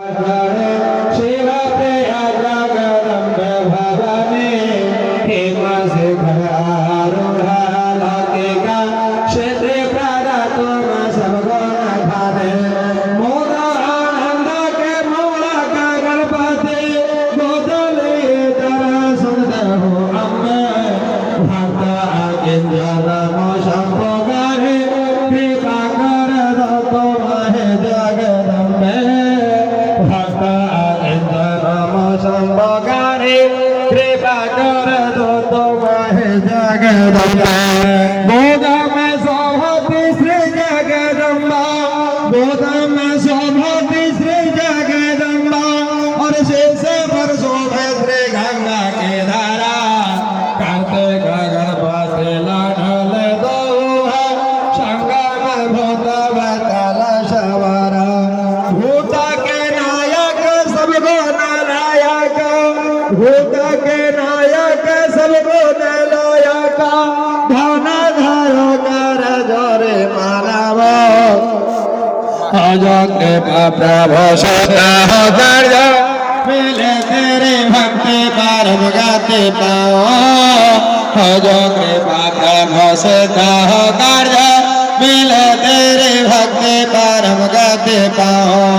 शिव प्रिया जगदम्बे भवानी हेम शिखर आरूढ़ा लौकिका क्षेत्रे प्रदा तुम सब गुण खाने मोद आनंद के मूल का गणपति गोदले तरह सुंदर हो अम्बे भक्त आकिंजन मोशंभो गारे कृपा कर दो तुम्हें जगदम्बे भक्त आकिंजन मोशंभो गारे कृपा कर दो तुम्हें जगदम्बे गोद में शोभती श्री जगदम्बा गोद में शोभती श्री जगदम्बा और शेष पर शोभे श्री गंगा के धारा कार्तिक गणपति लाडल दो है संगम भूत बतल सवारा भूत के नायक सबको नायक भूत के नायक सबको नायक धन धरो कर जोरे मानव अजो के प्रभु सदा कर मिले तेरे भक्ति परम गति पाओ अजो के प्रभु सदा कर मिले तेरे भक्ति परम गति पाओ